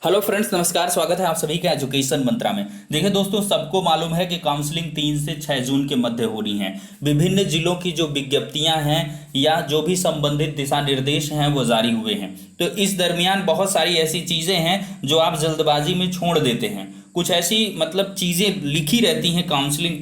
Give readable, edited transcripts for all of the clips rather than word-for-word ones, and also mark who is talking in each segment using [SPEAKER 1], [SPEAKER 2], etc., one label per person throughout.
[SPEAKER 1] Hello friends, नमस्कार। स्वागत है आप सभी का एजुकेशन मंत्रा में। देखिए दोस्तों, सबको मालूम है कि काउंसलिंग 3 से 6 जून के मध्य होनी है। विभिन्न जिलों की जो विज्ञप्तियां हैं या जो भी संबंधित दिशा निर्देश हैं वो जारी हुए हैं। तो इस दरमियान बहुत सारी ऐसी चीज़ें हैं जो आप जल्दबाजी में छोड़ देते हैं। कुछ ऐसी चीज़ें लिखी रहती हैं काउंसलिंग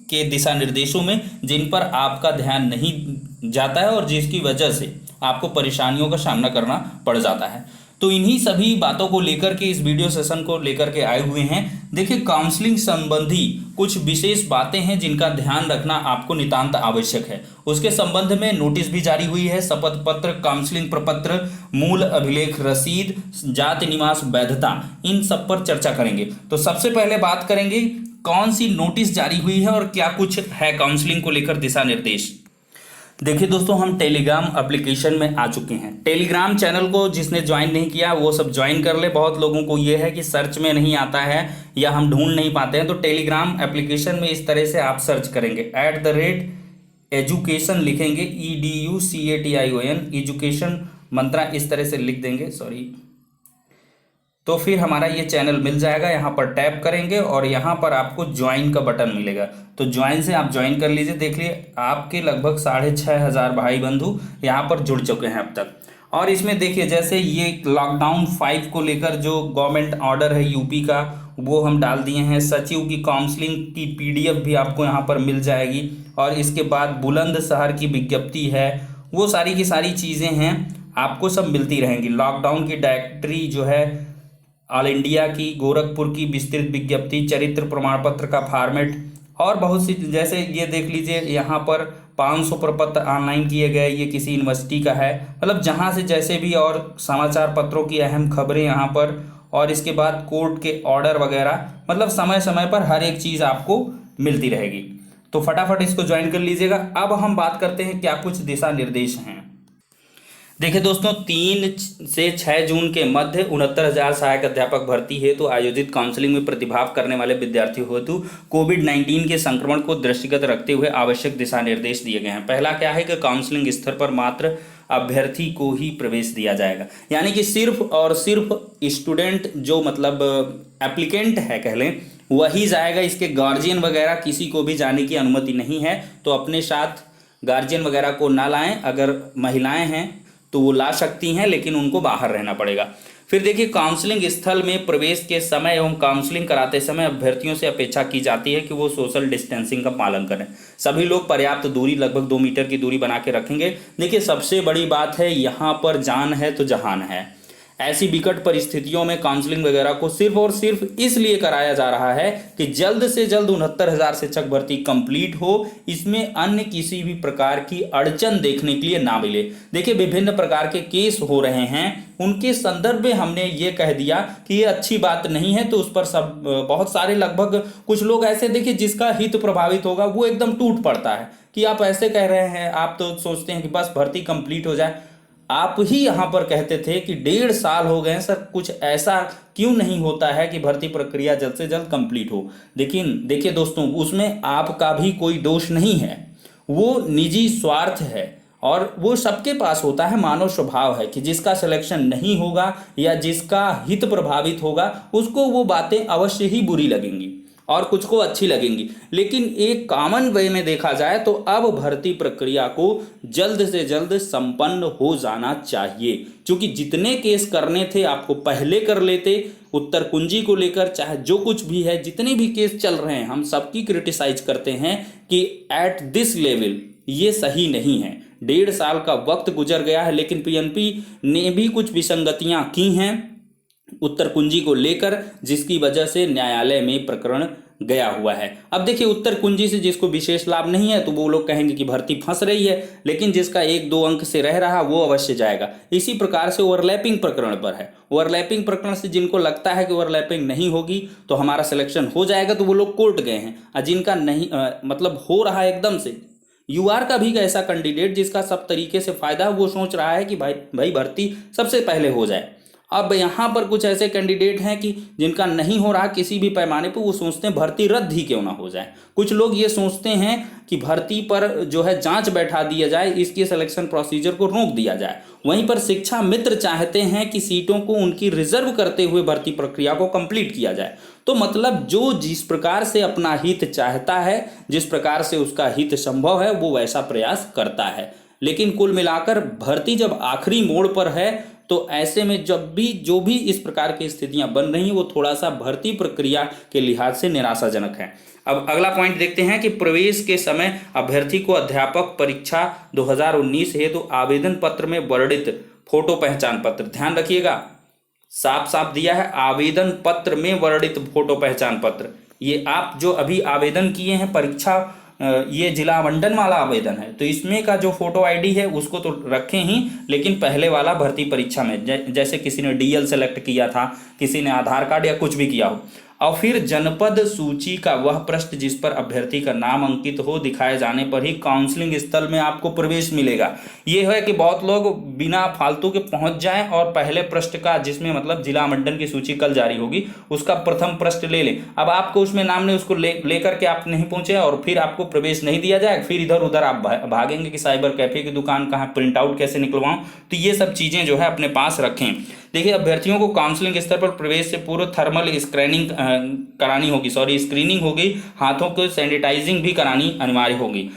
[SPEAKER 1] के दिशा निर्देशों में जिन पर आपका ध्यान नहीं जाता है और जिसकी वजह से आपको परेशानियों का सामना करना पड़ जाता है। तो इन्हीं सभी बातों को लेकर के इस वीडियो सेशन को लेकर के आए हुए हैं। देखिए, काउंसलिंग संबंधी कुछ विशेष बातें हैं जिनका ध्यान रखना आपको नितांत आवश्यक है। उसके संबंध में नोटिस भी जारी हुई है। शपथ पत्र, काउंसलिंग प्रपत्र, मूल अभिलेख रसीद, जाति निवास वैधता, इन सब पर चर्चा करेंगे। तो सबसे पहले बात करेंगे कौन सी नोटिस जारी हुई है और क्या कुछ है काउंसलिंग को लेकर दिशा निर्देश। देखिए दोस्तों, हम टेलीग्राम एप्लीकेशन में आ चुके हैं। टेलीग्राम चैनल को जिसने ज्वाइन नहीं किया वो सब ज्वाइन कर ले। बहुत लोगों को ये है कि सर्च में नहीं आता है या हम ढूंढ नहीं पाते हैं। तो टेलीग्राम एप्लीकेशन में इस तरह से आप सर्च करेंगे, @एजुकेशन लिखेंगे, EDUCATION, एजुकेशन मंत्रा इस तरह से लिख देंगे, सॉरी। तो फिर हमारा ये चैनल मिल जाएगा। यहाँ पर टैप करेंगे और यहाँ पर आपको ज्वाइन का बटन मिलेगा। तो ज्वाइन से आप ज्वाइन कर लीजिए। देख लिए आपके लगभग 6,500 भाई बंधु यहाँ पर जुड़ चुके हैं अब तक। और इसमें देखिए, जैसे ये लॉकडाउन 5 को लेकर जो गवर्नमेंट ऑर्डर है यूपी का, वो हम डाल दिए हैं। सचिव की काउंसलिंग की PDF भी आपको यहाँ पर मिल जाएगी। और इसके बाद बुलंदशहर की विज्ञप्ति है, वो सारी की सारी चीज़ें हैं, आपको सब मिलती रहेंगी। लॉकडाउन की डायरेक्टरी जो है, ऑल इंडिया की, गोरखपुर की विस्तृत विज्ञप्ति, चरित्र प्रमाण पत्र का फॉर्मेट और बहुत सी, जैसे ये देख लीजिए यहाँ पर 500 प्रपत्र ऑनलाइन किए गए, ये किसी यूनिवर्सिटी का है। जहाँ से जैसे भी, और समाचार पत्रों की अहम खबरें यहाँ पर, और इसके बाद कोर्ट के ऑर्डर वगैरह, समय समय पर हर एक चीज़ आपको मिलती रहेगी। तो फटाफट इसको ज्वाइन कर लीजिएगा। अब हम बात करते हैं क्या कुछ दिशा निर्देश हैं। देखिए दोस्तों, 3 से 6 जून के मध्य 69,000 सहायक अध्यापक भर्ती हेतु आयोजित काउंसलिंग में प्रतिभाग करने वाले विद्यार्थियों हेतु कोविड-19 के संक्रमण को दृष्टिगत रखते हुए आवश्यक दिशा निर्देश दिए गए हैं। पहला क्या है कि काउंसलिंग स्तर पर मात्र अभ्यर्थी को ही प्रवेश दिया जाएगा। यानी कि सिर्फ और सिर्फ स्टूडेंट जो एप्लीकेंट है कह लें, वही जाएगा। इसके गार्जियन वगैरह किसी को भी जाने की अनुमति नहीं है। तो अपने साथ गार्जियन वगैरह को ना लाएं। अगर महिलाएं हैं तो वो ला सकती हैं, लेकिन उनको बाहर रहना पड़ेगा। फिर देखिए, काउंसलिंग स्थल में प्रवेश के समय एवं काउंसलिंग कराते समय अभ्यर्थियों से अपेक्षा की जाती है कि वो सोशल डिस्टेंसिंग का पालन करें। सभी लोग पर्याप्त दूरी, लगभग 2 मीटर की दूरी बना के रखेंगे। देखिए, सबसे बड़ी बात है, यहाँ पर जान है तो जहान है। ऐसी विकट परिस्थितियों में काउंसलिंग वगैरह को सिर्फ और सिर्फ इसलिए कराया जा रहा है कि जल्द से जल्द 69,000 शिक्षक भर्ती कंप्लीट हो। इसमें अन्य किसी भी प्रकार की अड़चन देखने के लिए ना मिले। देखिए, विभिन्न प्रकार के केस हो रहे हैं, उनके संदर्भ में हमने ये कह दिया कि ये अच्छी बात नहीं है। तो उस पर सब बहुत सारे, लगभग कुछ लोग ऐसे, देखिए, जिसका हित प्रभावित होगा वो एकदम टूट पड़ता है कि आप ऐसे कह रहे हैं। आप तो सोचते हैं कि बस भर्ती कंप्लीट हो जाए। आप ही यहाँ पर कहते थे कि 1.5 साल हो गए सर, कुछ ऐसा क्यों नहीं होता है कि भर्ती प्रक्रिया जल्द से जल्द कंप्लीट हो। लेकिन देखिए दोस्तों, उसमें आपका भी कोई दोष नहीं है। वो निजी स्वार्थ है और वो सबके पास होता है। मानव स्वभाव है कि जिसका सिलेक्शन नहीं होगा या जिसका हित प्रभावित होगा, उसको वो बातें अवश्य ही बुरी लगेंगी और कुछ को अच्छी लगेंगी। लेकिन एक कॉमन वे में देखा जाए तो अब भर्ती प्रक्रिया को जल्द से जल्द संपन्न हो जाना चाहिए। क्योंकि जितने केस करने थे आपको पहले कर लेते। उत्तर कुंजी को लेकर चाहे जो कुछ भी है, जितने भी केस चल रहे हैं, हम सबकी क्रिटिसाइज करते हैं कि एट दिस लेवल ये सही नहीं है। 1.5 साल का वक्त गुजर गया है, लेकिन PNP ने भी कुछ विसंगतियां की हैं उत्तर कुंजी को लेकर, जिसकी वजह से न्यायालय में प्रकरण गया हुआ है। अब देखिए, उत्तर कुंजी से जिसको विशेष लाभ नहीं है तो वो लोग कहेंगे कि भर्ती फंस रही है, लेकिन जिसका 1-2 अंक से रह रहा वो अवश्य जाएगा। इसी प्रकार से ओवरलैपिंग प्रकरण पर है। ओवरलैपिंग प्रकरण से जिनको लगता है कि ओवरलैपिंग नहीं होगी तो हमारा सिलेक्शन हो जाएगा, तो वो लोग कोर्ट गए हैं। और जिनका नहीं हो रहा है एकदम से, UR का भी ऐसा कैंडिडेट जिसका सब तरीके से फायदा है, वो सोच रहा है कि भाई भर्ती सबसे पहले हो जाए। अब यहाँ पर कुछ ऐसे कैंडिडेट हैं कि जिनका नहीं हो रहा किसी भी पैमाने पर, वो सोचते हैं भर्ती रद्द ही क्यों ना हो जाए। कुछ लोग ये सोचते हैं कि भर्ती पर जो है जांच बैठा दिया जाए, इसके सिलेक्शन प्रोसीजर को रोक दिया जाए। वहीं पर शिक्षा मित्र चाहते हैं कि सीटों को उनकी रिजर्व करते हुए भर्ती प्रक्रिया को कंप्लीट किया जाए। तो मतलब जो जिस प्रकार से अपना हित चाहता है, जिस प्रकार से उसका हित संभव है, वो वैसा प्रयास करता है। लेकिन कुल मिलाकर भर्ती जब आखिरी मोड़ पर है, तो ऐसे में जब भी जो भी इस प्रकार की स्थितियां बन रही हैं, वो थोड़ा सा भर्ती प्रक्रिया के लिहाज से निराशाजनक है। अब अगला पॉइंट देखते हैं कि प्रवेश के समय अभ्यर्थी को अध्यापक परीक्षा 2019 हेतु तो आवेदन पत्र में वर्णित फोटो पहचान पत्र, ध्यान रखिएगा साफ साफ दिया है, आवेदन पत्र में वर्णित फोटो पहचान पत्र। ये आप जो अभी आवेदन किए हैं परीक्षा, ये जिला आवंटन वाला आवेदन है, तो इसमें का जो फोटो आईडी है उसको तो रखें ही, लेकिन पहले वाला भर्ती परीक्षा में जैसे किसी ने डीएल सेलेक्ट किया था, किसी ने आधार कार्ड या कुछ भी किया हो, और फिर जनपद सूची का वह पृष्ठ जिस पर अभ्यर्थी का नाम अंकित हो दिखाए जाने पर ही काउंसलिंग स्थल में आपको प्रवेश मिलेगा। ये है कि बहुत लोग बिना फालतू के पहुंच जाएं और पहले पृष्ठ का, जिसमें मतलब जिला आवंटन की सूची कल जारी होगी, उसका प्रथम पृष्ठ ले लें। अब आपको उसमें नाम नहीं, उसको लेकर के आप नहीं पहुंचे और फिर आपको प्रवेश नहीं दिया जाए, फिर इधर उधर आप भागेंगे कि साइबर कैफे की दुकान कहाँ, प्रिंट आउट कैसे निकलवाऊं। तो ये सब चीजें जो है अपने पास रखें। देखिए, अभ्यर्थियों को काउंसलिंग स्तर पर प्रवेश से पूर्व थर्मल स्क्रीनिंग करानी होगी, स्क्रीनिंग होगी, हाथों को सैनिटाइजिंग भी करानी अनिवार्य होगी।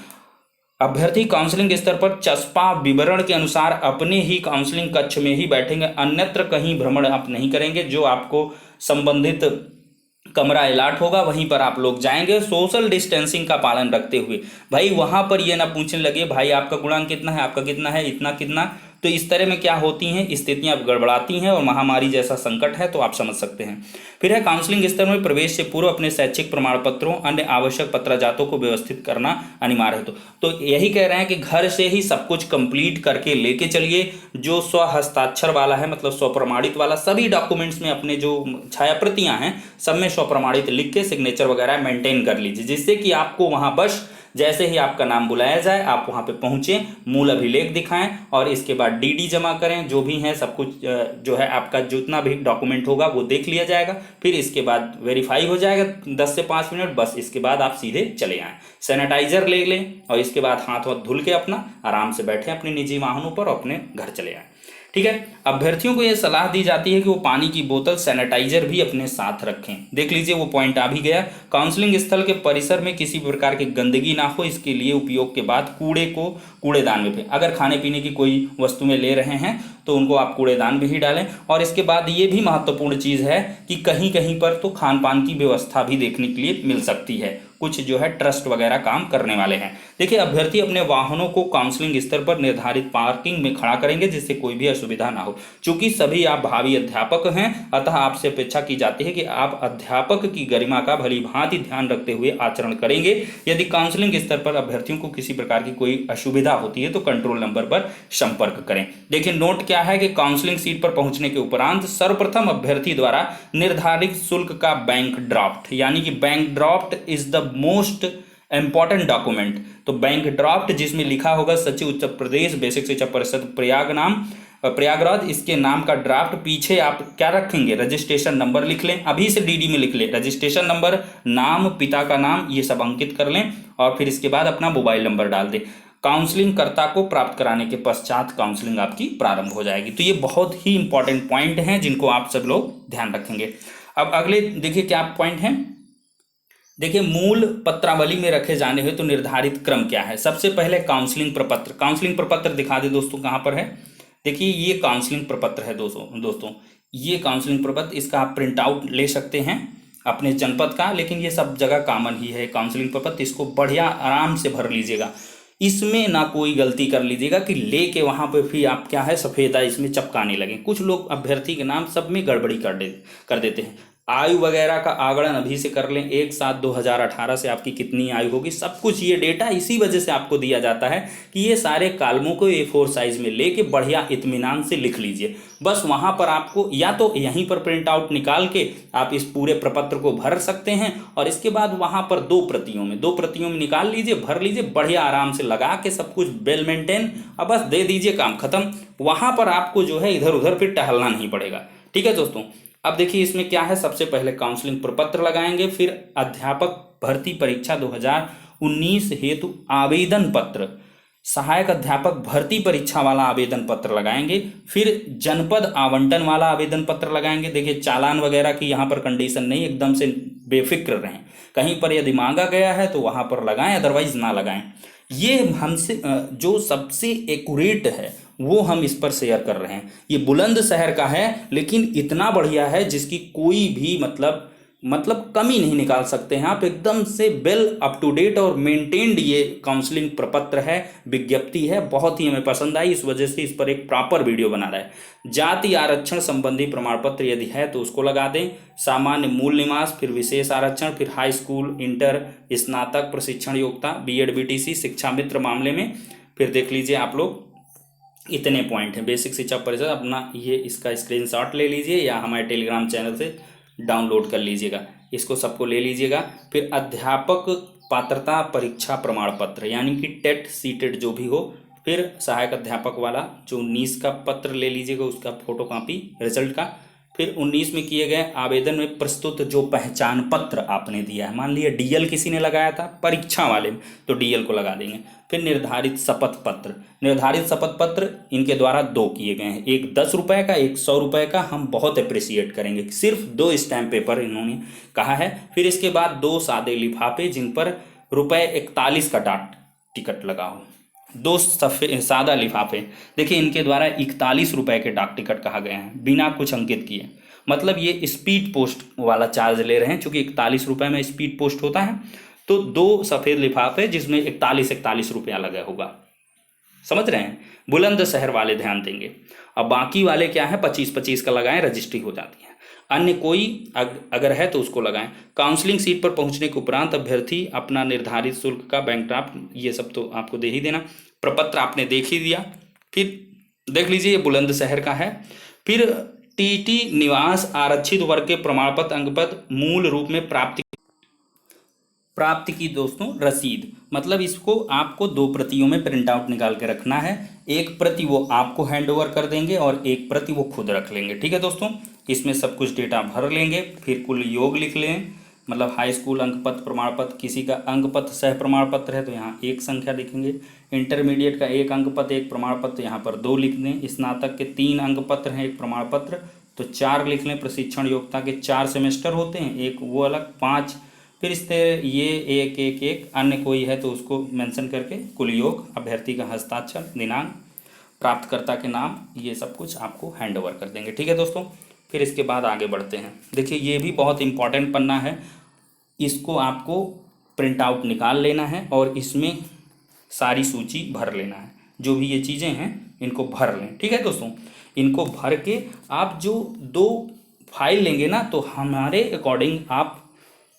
[SPEAKER 1] अभ्यर्थी काउंसलिंग स्तर पर चस्पा विवरण के अनुसार अपने ही काउंसलिंग कक्ष में ही बैठेंगे, अन्यत्र कहीं भ्रमण आप नहीं करेंगे। जो आपको संबंधित कमरा अलॉट होगा वहीं पर आप लोग जाएंगे, सोशल डिस्टेंसिंग का पालन रखते हुए। भाई वहां पर ये ना पूछने लगे भाई आपका गुणांक कितना है, आपका कितना है, इतना कितना। तो इस तरह में क्या होती हैं स्थितियां गड़बड़ाती हैं, और महामारी जैसा संकट है तो आप समझ सकते हैं। फिर है काउंसलिंग स्तर में प्रवेश से पूर्व अपने शैक्षिक प्रमाण पत्रों अन्य आवश्यक पत्राजातों को व्यवस्थित करना अनिवार्य है। तो यही कह रहे हैं कि घर से ही सब कुछ कंप्लीट करके लेके चलिए। जो स्व हस्ताक्षर वाला है, मतलब स्व प्रमाणित वाला, सभी डॉक्यूमेंट्स में अपने जो छायाप्रतियां हैं सब में स्व प्रमाणित लिख के सिग्नेचर वगैरह मेंटेन कर लीजिए, जिससे कि आपको वहां बस जैसे ही आपका नाम बुलाया जाए आप वहां पे पहुंचे, मूल अभिलेख दिखाएं और इसके बाद डीडी जमा करें। जो भी है सब कुछ जो है आपका जितना भी डॉक्यूमेंट होगा वो देख लिया जाएगा, फिर इसके बाद वेरीफाई हो जाएगा 10 से 5 मिनट, बस इसके बाद आप सीधे चले आएँ। सैनिटाइजर ले लें और इसके बाद हाथ वाथ धुल के अपना आराम से बैठें अपने निजी वाहनों पर और अपने घर चले आएँ। ठीक है। अभ्यर्थियों को यह सलाह दी जाती है कि वो पानी की बोतल, सैनिटाइजर भी अपने साथ रखें। देख लीजिए वो पॉइंट आ भी गया। काउंसलिंग स्थल के परिसर में किसी प्रकार की गंदगी ना हो, इसके लिए उपयोग के बाद कूड़े को कूड़ेदान में फेंकें। अगर खाने पीने की कोई वस्तुएं ले रहे हैं तो उनको आप कूड़ेदान में ही डालें। और इसके बाद ये भी महत्वपूर्ण चीज़ है कि कहीं कहीं पर तो खान पान की व्यवस्था भी देखने के लिए मिल सकती है, कुछ जो है ट्रस्ट वगैरह काम करने वाले हैं। देखिए, अभ्यर्थी अपने वाहनों को काउंसलिंग स्तर पर निर्धारित पार्किंग में खड़ा करेंगे जिससे कोई भी असुविधा ना हो। चूंकि सभी आप भावी अध्यापक हैं, अतः आपसे अपेक्षा की जाती है कि आप अध्यापक की गरिमा का भली भांति ध्यान रखते हुए आचरण करेंगे। यदि काउंसलिंग स्तर पर अभ्यर्थियों को किसी प्रकार की कोई असुविधा होती है तो कंट्रोल नंबर पर संपर्क करें। देखिए, नोट क्या है कि काउंसलिंग सीट पर पहुंचने के उपरांत सर्वप्रथम अभ्यर्थी द्वारा निर्धारित शुल्क का बैंक ड्राफ्ट, यानी कि bank draft is the most important document. तो बैंक ड्राफ्ट जिसमें लिखा होगा सचिव उत्तर प्रदेश बेसिक शिक्षा परिषद प्रयागराज, इसके नाम का ड्राफ्ट, पीछे आप क्या रखेंगे, रजिस्ट्रेशन नंबर लिख लें, अभी से डीडी में लिख लें, रजिस्ट्रेशन नंबर, नाम, पिता का नाम, ये सब अंकित कर लें और फिर इसके बाद अपना मोबाइल नंबर डाल दें। काउंसलिंग कर्ता को प्राप्त कराने के पश्चात काउंसलिंग आपकी प्रारंभ हो जाएगी। तो ये बहुत ही इंपॉर्टेंट पॉइंट हैं जिनको आप सब लोग ध्यान रखेंगे। अब अगले देखिए क्या पॉइंट है। देखिए, मूल पत्रावली में रखे जाने हैं तो निर्धारित क्रम क्या है। सबसे पहले काउंसलिंग प्रपत्र। काउंसलिंग प्रपत्र दिखा दे दोस्तों, कहाँ पर है। देखिए, ये काउंसलिंग प्रपत्र है दोस्तों ये काउंसलिंग प्रपत्र, इसका आप प्रिंट आउट ले सकते हैं अपने जनपद का, लेकिन ये सब जगह कॉमन ही है काउंसलिंग प्रपत्र। इसको बढ़िया आराम से भर लीजिएगा, इसमें ना कोई गलती कर लीजिएगा कि लेके वहाँ पे फिर आप क्या है सफ़ेदा इसमें चपकाने लगे। कुछ लोग अभ्यर्थी के नाम सब में गड़बड़ी कर देते हैं। आयु वगैरह का आंकलन अभी से कर लें, 1/7/2018 से आपकी कितनी आयु होगी, सब कुछ ये डेटा इसी वजह से आपको दिया जाता है कि ये सारे कालमों को A4 साइज में लेके बढ़िया इत्मीनान से लिख लीजिए। बस वहाँ पर आपको या तो यहीं पर प्रिंट आउट निकाल के आप इस पूरे प्रपत्र को भर सकते हैं और इसके बाद वहाँ पर दो प्रतियों में निकाल लीजिए, भर लीजिए, बढ़िया आराम से लगा के सब कुछ वेल मेंटेन, अब बस दे दीजिए, काम खत्म। वहाँ पर आपको जो है इधर उधर फिर टहलना नहीं पड़ेगा। ठीक है दोस्तों। अब देखिए इसमें क्या है, सबसे पहले काउंसलिंग प्रपत्र लगाएंगे, फिर अध्यापक भर्ती परीक्षा 2019 हेतु आवेदन पत्र, सहायक अध्यापक भर्ती परीक्षा वाला आवेदन पत्र लगाएंगे, फिर जनपद आवंटन वाला आवेदन पत्र लगाएंगे। देखिए चालान वगैरह की यहाँ पर कंडीशन नहीं, एकदम से बेफिक्र रहें, कहीं पर यदि मांगा गया है तो वहाँ पर लगाएं, अदरवाइज ना लगाएं। ये हमसे जो सबसे एक्यूरेट है वो हम इस पर शेयर कर रहे हैं। ये बुलंदशहर का है लेकिन इतना बढ़िया है जिसकी कोई भी मतलब कमी नहीं निकाल सकते हैं आप, एकदम से वेल अप टू डेट और मेंटेन्ड ये काउंसलिंग प्रपत्र है, विज्ञप्ति है, बहुत ही हमें पसंद आई, इस वजह से इस पर एक प्रॉपर वीडियो बना रहा है। जाति आरक्षण संबंधी प्रमाण पत्र यदि है तो उसको लगा दें, सामान्य मूल निवास, फिर विशेष आरक्षण, फिर हाई स्कूल, इंटर, स्नातक प्रशिक्षण योग्यता, बीएड बीटीसी, शिक्षा मित्र मामले में फिर देख लीजिए आप लोग, इतने पॉइंट हैं। बेसिक शिक्षा परिषद अपना ये इसका स्क्रीनशॉट ले लीजिए या हमारे टेलीग्राम चैनल से डाउनलोड कर लीजिएगा, इसको सबको ले लीजिएगा। फिर अध्यापक पात्रता परीक्षा प्रमाण पत्र यानी कि टेट सीटेट जो भी हो, फिर सहायक अध्यापक वाला जो 19 का पत्र ले लीजिएगा, उसका फोटो कॉपी रिजल्ट का। फिर 19 में किए गए आवेदन में प्रस्तुत जो पहचान पत्र आपने दिया है, मान लिया डीएल किसी ने लगाया था परीक्षा वाले में तो डीएल को लगा देंगे। फिर निर्धारित शपथ पत्र, निर्धारित शपथ पत्र इनके द्वारा 2 किए गए हैं, एक 10 रुपये का, एक 100 रुपये का, हम बहुत अप्रिसिएट करेंगे, सिर्फ 2 स्टैम्प पेपर इन्होंने कहा है। फिर इसके बाद 2 सादे लिफाफे जिन पर ₹41 का डाक टिकट लगा हो, 2 सादा लिफाफे, देखिए इनके द्वारा 41 रुपये के डाक टिकट कहा गया है बिना कुछ अंकित किए, मतलब ये स्पीड पोस्ट वाला चार्ज ले रहे हैं, चूंकि 41 रुपये में स्पीड पोस्ट होता है, तो 2 सफ़ेद लिफाफे जिसमें 41 रुपया लगा होगा, समझ रहे हैं। बुलंदशहर वाले ध्यान देंगे। अब बाकी वाले क्या है, 25 का लगाएं, रजिस्ट्री हो जाती है। अन्य कोई अगर है तो उसको लगाएं। काउंसलिंग सीट पर पहुंचने के उपरांत अभ्यर्थी अपना निर्धारित शुल्क का बैंक ड्राफ्ट, ये सब तो आपको दे ही देना, प्रपत्र आपने देख ही दिया। फिर देख लीजिए ये बुलंदशहर का है। फिर टीटी निवास आरक्षित वर्ग के प्रमाण पत्र अंकपत्र मूल रूप में प्राप्ति की दोस्तों रसीद, मतलब इसको आपको 2 प्रतियों में प्रिंट आउट निकाल के रखना है, एक प्रति वो आपको हैंड ओवर कर देंगे और एक प्रति वो खुद रख लेंगे। ठीक है दोस्तों, इसमें सब कुछ डेटा भर लेंगे, फिर कुल योग लिख लें, मतलब हाई स्कूल अंक पत्र प्रमाण पत्र, किसी का अंक पत्र सह प्रमाण पत्र है तो यहाँ 1 संख्या लिखेंगे, इंटरमीडिएट का 1 अंक पत्र 1 प्रमाण पत्र यहाँ पर 2 लिख दें, स्नातक के 3 अंक पत्र हैं 1 प्रमाण पत्र तो 4 लिख लें, प्रशिक्षण योग्यता के 4 सेमेस्टर होते हैं, एक वो अलग 5, फिर इस तरह ये 1 अन्य कोई है तो उसको मेंशन करके कुल योग, अभ्यर्थी का हस्ताक्षर, दिनांक, प्राप्तकर्ता के नाम, ये सब कुछ आपको हैंड ओवर कर देंगे। ठीक है दोस्तों, फिर इसके बाद आगे बढ़ते हैं। देखिए ये भी बहुत इंपॉर्टेंट पन्ना है, इसको आपको प्रिंट आउट निकाल लेना है और इसमें सारी सूची भर लेना है, जो भी ये चीज़ें हैं इनको भर लें। ठीक है दोस्तों, इनको भर के आप जो 2 फाइल लेंगे ना, तो हमारे अकॉर्डिंग आप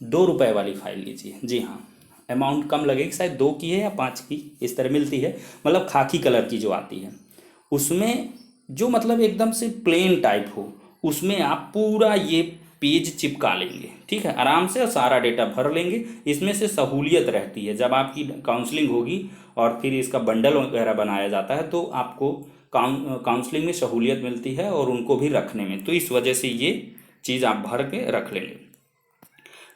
[SPEAKER 1] 2 रुपये वाली फाइल लीजिए। जी हाँ, अमाउंट कम लगेगी, शायद 2 की है या 5 की इस तरह मिलती है, मतलब खाकी कलर की जो आती है, उसमें जो मतलब एकदम से प्लेन टाइप हो, उसमें आप पूरा ये पेज चिपका लेंगे। ठीक है, आराम से सारा डेटा भर लेंगे। इसमें से सहूलियत रहती है, जब आपकी काउंसलिंग होगी और फिर इसका बंडल वगैरह बनाया जाता है तो आपको काउंसलिंग में सहूलियत मिलती है और उनको भी रखने में, तो इस वजह से ये चीज़ आप भर के रख लेंगे।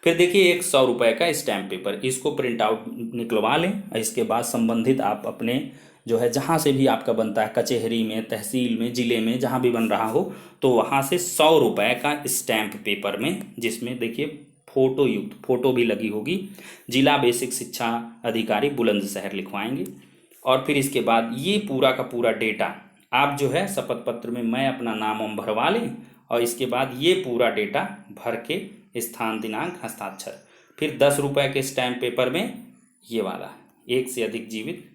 [SPEAKER 1] फिर देखिए एक 100 रुपये का स्टैम्प पेपर, इसको प्रिंट आउट निकलवा लें। इसके बाद संबंधित आप अपने जो है जहाँ से भी आपका बनता है, कचहरी में, तहसील में, ज़िले में, जहाँ भी बन रहा हो, तो वहाँ से 100 रुपये का स्टैम्प पेपर में, जिसमें देखिए फोटो युक्त, फोटो भी लगी होगी, जिला बेसिक शिक्षा अधिकारी बुलंदशहर लिखवाएंगे। और फिर इसके बाद ये पूरा का पूरा डेटा आप जो है शपथ पत्र में मैं अपना नाम वाम भरवा लें और इसके बाद ये पूरा डेटा भर के स्थान, दिनांक, हस्ताक्षर, फिर 10 रुपये के स्टैम्प पेपर में ये वाला 1 से अधिक जीवित,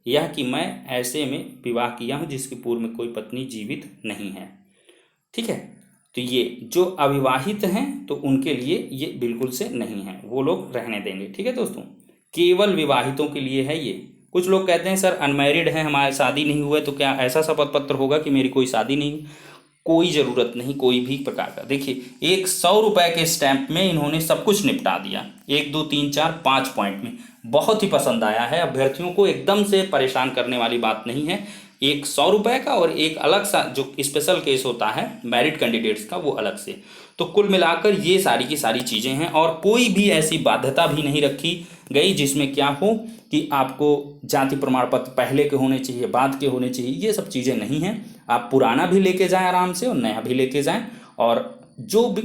[SPEAKER 1] यह कि मैं ऐसे में विवाह किया हूँ जिसकी पूर्व में कोई पत्नी जीवित नहीं है। ठीक है, तो ये जो अविवाहित हैं तो उनके लिए ये बिल्कुल से नहीं है, वो लोग रहने देंगे। ठीक है दोस्तों, केवल विवाहितों के लिए है ये। कुछ लोग कहते हैं सर अनमैरिड है, हमारी शादी नहीं हुआ है, तो क्या ऐसा शपथ पत्र होगा कि मेरी कोई शादी नहीं? कोई ज़रूरत नहीं कोई भी प्रकार का। देखिए एक 100 रुपये के स्टैंप में इन्होंने सब कुछ निपटा दिया, 1 2 3 4 5 पॉइंट में। बहुत ही पसंद आया है अभ्यर्थियों को, एकदम से परेशान करने वाली बात नहीं है। एक 100 रुपये का और एक अलग सा जो स्पेशल केस होता है मैरिड कैंडिडेट्स का वो अलग से। तो कुल मिलाकर ये सारी की सारी चीज़ें हैं और कोई भी ऐसी बाध्यता भी नहीं रखी गई जिसमें क्या हो कि आपको जाति प्रमाण पत्र पहले के होने चाहिए, बाद के होने चाहिए, ये सब चीज़ें नहीं हैं। आप पुराना भी लेके जाएं आराम से और नया भी लेके जाएं, और जो भी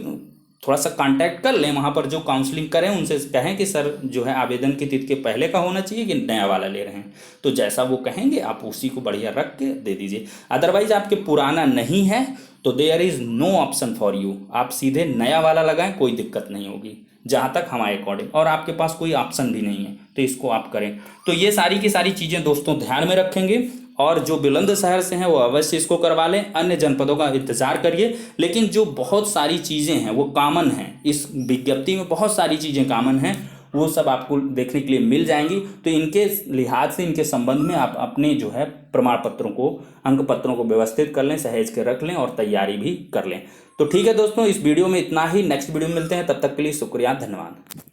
[SPEAKER 1] थोड़ा सा कांटेक्ट कर लें वहाँ पर जो काउंसलिंग करें उनसे कहें कि सर जो है आवेदन की तिथि के पहले का होना चाहिए कि नया वाला ले रहे हैं, तो जैसा वो कहेंगे आप उसी को बढ़िया रख के दे दीजिए। अदरवाइज आपके पुराना नहीं है तो there is no option for you, आप सीधे नया वाला लगाएं, कोई दिक्कत नहीं होगी जहाँ तक हमारे अकॉर्डिंग, और आपके पास कोई ऑप्शन भी नहीं है तो इसको आप करें। तो ये सारी की सारी चीज़ें दोस्तों ध्यान में रखेंगे, और जो बुलंदशहर से हैं वो अवश्य इसको करवा लें, अन्य जनपदों का इंतजार करिए। लेकिन जो बहुत सारी चीज़ें हैं वो कॉमन हैं, इस विज्ञप्ति में बहुत सारी चीज़ें कॉमन हैं, वो सब आपको देखने के लिए मिल जाएंगी। तो इनके लिहाज से, इनके संबंध में आप अपने जो है प्रमाण पत्रों को, अंक पत्रों को व्यवस्थित कर लें, सहेज के रख लें और तैयारी भी कर लें। तो ठीक है दोस्तों, इस वीडियो में इतना ही। नेक्स्ट वीडियो में मिलते हैं, तब तक के लिए शुक्रिया, धन्यवाद।